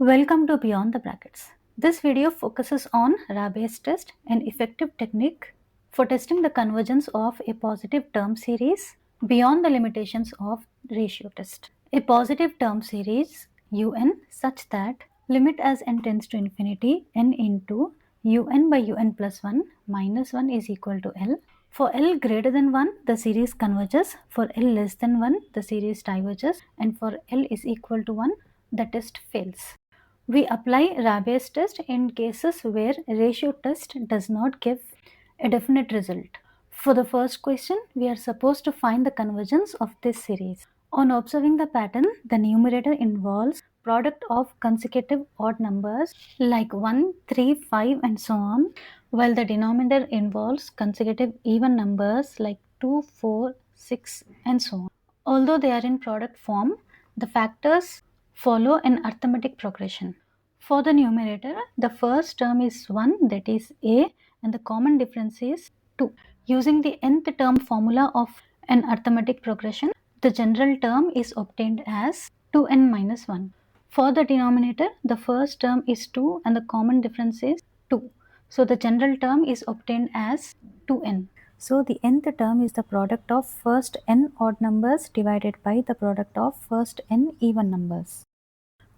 Welcome to Beyond the Brackets. This video focuses on Raabe's test, an effective technique for testing the convergence of a positive term series beyond the limitations of ratio test. A positive term series un such that limit as n tends to infinity n into un by un plus 1 minus 1 is equal to L. For L greater than 1, the series converges. For L less than 1, the series diverges. And for L is equal to 1, the test fails. We apply Raabe's test in cases where ratio test does not give a definite result. For the first question, we are supposed to find the convergence of this series. On observing the pattern, the numerator involves product of consecutive odd numbers like 1, 3, 5 and so on, while the denominator involves consecutive even numbers like 2, 4, 6 and so on. Although they are in product form, the factors follow an arithmetic progression. For the numerator, the first term is 1, that is a, and the common difference is 2. Using the nth term formula of an arithmetic progression, the general term is obtained as 2n minus 1. For the denominator, the first term is 2 and the common difference is 2. So the general term is obtained as 2n. So the nth term is the product of first n odd numbers divided by the product of first n even numbers.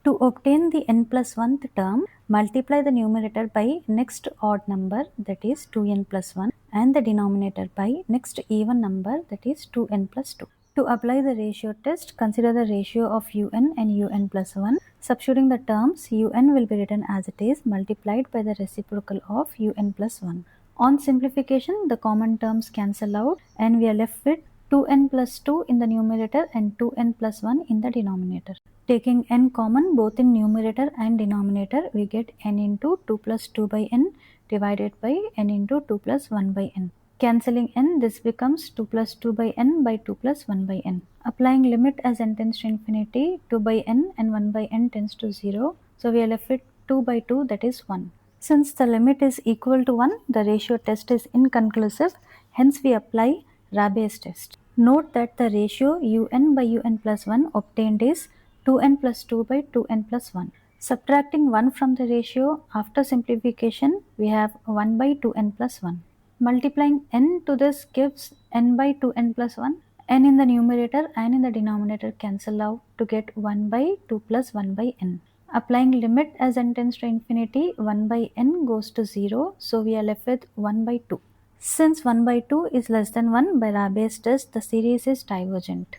To obtain the n plus 1th term, multiply the numerator by next odd number, that is 2n plus 1, and the denominator by next even number, that is 2n plus 2. To apply the ratio test, consider the ratio of un and un plus 1. Substituting the terms, un will be written as it is multiplied by the reciprocal of un plus 1. On simplification, the common terms cancel out and we are left with 2n plus 2 in the numerator and 2n plus 1 in the denominator. Taking n common both in numerator and denominator, we get n into 2 plus 2 by n divided by n into 2 plus 1 by n. Cancelling n, this becomes 2 plus 2 by n by 2 plus 1 by n. Applying limit as n tends to infinity, 2 by n and 1 by n tends to 0. So we are left with 2 by 2, that is 1. Since the limit is equal to 1, the ratio test is inconclusive. Hence we apply Raabe's test. Note that the ratio un by un plus 1 obtained is 2n plus 2 by 2n plus 1. Subtracting 1 from the ratio, after simplification, we have 1 by 2n plus 1. Multiplying n to this gives n by 2n plus 1. N in the numerator and in the denominator cancel out to get 1 by 2 plus 1 by n. Applying limit as n tends to infinity, 1 by n goes to 0, so we are left with 1 by 2. Since 1 by 2 is less than 1, by Raabe's test, the series is divergent.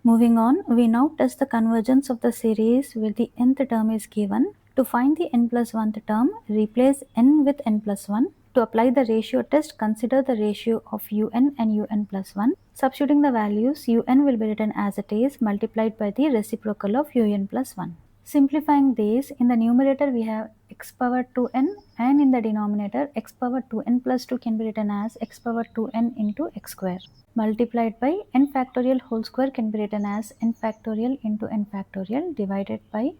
Moving on, we now test the convergence of the series where the nth term is given. To find the n plus 1th term, replace n with n plus 1. To apply the ratio test, consider the ratio of un and un plus 1. Substituting the values, un will be written as it is multiplied by the reciprocal of un plus 1. Simplifying these, in the numerator we have x power 2n and in the denominator x power 2n plus 2 can be written as x power 2n into x square. Multiplied by n factorial whole square can be written as n factorial into n factorial divided by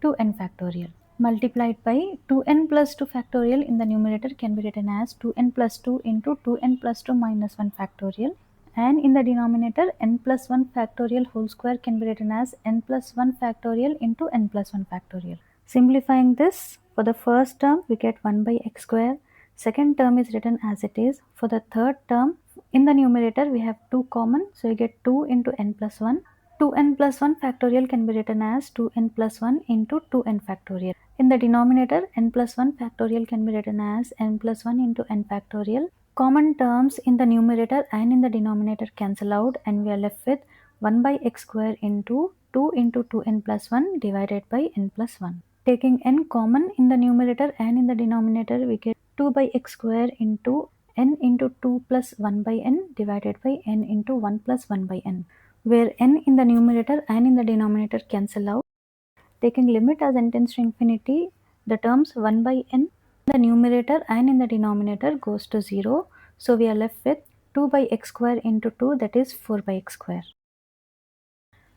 2n factorial. Multiplied by 2n plus 2 factorial in the numerator can be written as 2n plus 2 into 2n plus 2 minus 1 factorial, and in the denominator n plus 1 factorial whole square can be written as n plus 1 factorial into n plus 1 factorial. Simplifying this, for the first term we get 1 by x square, second term is written as it is. For the third term, in the numerator we have 2 common, so you get 2 into n plus 1. 2n plus 1 factorial can be written as 2n plus 1 into 2n factorial. In the denominator, n plus 1 factorial can be written as n plus 1 into n factorial. Common terms in the numerator and in the denominator cancel out and we are left with 1 by x square into 2 into 2n plus 1 divided by n plus 1. Taking n common in the numerator and in the denominator, we get 2 by x square into n into 2 plus 1 by n divided by n into 1 plus 1 by n, where n in the numerator and in the denominator cancel out. Taking limit as n tends to infinity, the terms 1 by n in the numerator and in the denominator goes to 0. So we are left with 2 by x square into 2, that is 4 by x square.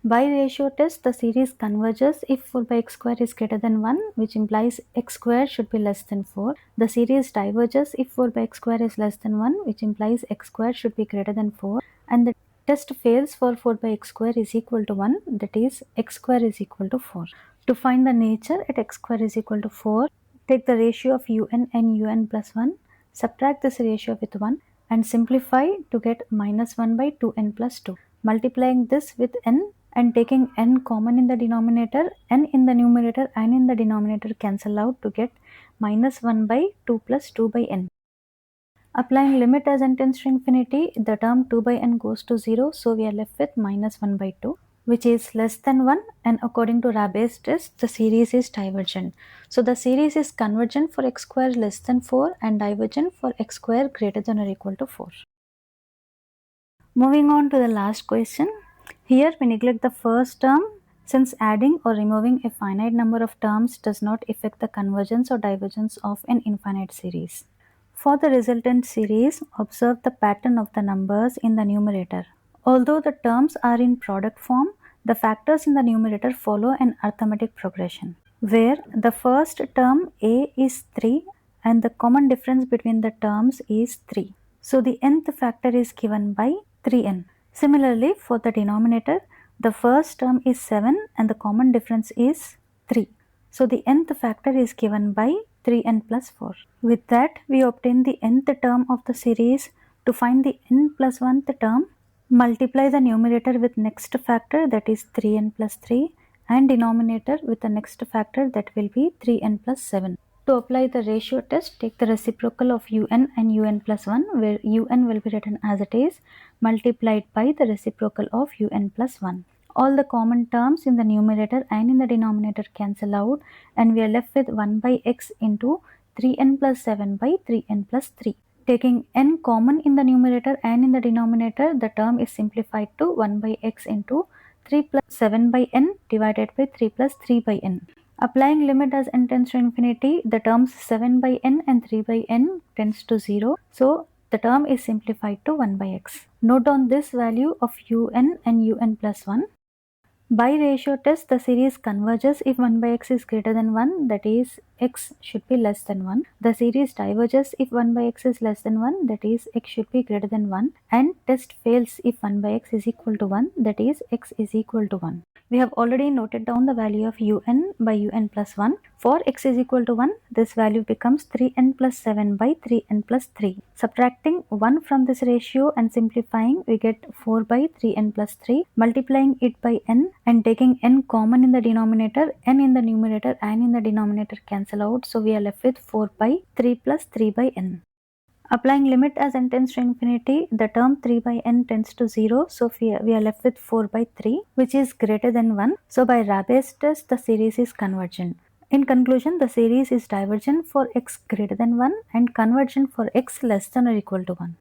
By ratio test, the series converges if 4 by x square is greater than 1, which implies x square should be less than 4. The series diverges if 4 by x square is less than 1, which implies x square should be greater than 4. And the test fails for 4 by x square is equal to 1, that is x square is equal to 4. To find the nature at x square is equal to 4, take the ratio of un and un plus 1, subtract this ratio with 1 and simplify to get minus 1 by 2n plus 2. Multiplying this with n and taking n common in the denominator, n in the numerator and in the denominator cancel out to get minus 1 by 2 plus 2 by n. Applying limit as n tends to infinity, the term 2 by n goes to 0, so we are left with minus 1 by 2, which is less than 1, and according to Raabe's test, the series is divergent. So the series is convergent for x square less than 4 and divergent for x square greater than or equal to 4. Moving on to the last question. Here we neglect the first term since adding or removing a finite number of terms does not affect the convergence or divergence of an infinite series. For the resultant series, observe the pattern of the numbers in the numerator. Although the terms are in product form, the factors in the numerator follow an arithmetic progression, where the first term a is 3 and the common difference between the terms is 3. So the nth factor is given by 3n. Similarly, for the denominator, the first term is 7 and the common difference is 3. So the nth factor is given by 3n plus 4. With that, we obtain the nth term of the series. To find the n plus 1th term, multiply the numerator with next factor, that is 3n plus 3, and denominator with the next factor, that will be 3n plus 7. To apply the ratio test, take the reciprocal of un and un plus 1, where un will be written as it is, multiplied by the reciprocal of un plus 1. All the common terms in the numerator and in the denominator cancel out, and we are left with 1 by x into 3n plus 7 by 3n plus 3. Taking n common in the numerator and in the denominator, the term is simplified to 1 by x into 3 plus 7 by n divided by 3 plus 3 by n. Applying limit as n tends to infinity, the terms 7 by n and 3 by n tends to 0. So the term is simplified to 1 by x. Note down this value of un and un plus 1. By ratio test, the series converges if 1 by x is greater than 1, that is x should be less than 1. The series diverges if 1 by x is less than 1, that is x should be greater than 1. And test fails if 1 by x is equal to 1, that is x is equal to 1. We have already noted down the value of un by un plus 1. For x is equal to 1, this value becomes 3n plus 7 by 3n plus 3. Subtracting 1 from this ratio and simplifying, we get 4 by 3n plus 3. Multiplying it by n and taking n common in the denominator, n in the numerator and in the denominator cancel out. So we are left with 4 by 3 plus 3 by n. Applying limit as n tends to infinity, the term 3 by n tends to 0. So we are left with 4 by 3, which is greater than 1. So by Raabe's test, the series is convergent. In conclusion, the series is divergent for x greater than 1 and convergent for x less than or equal to 1.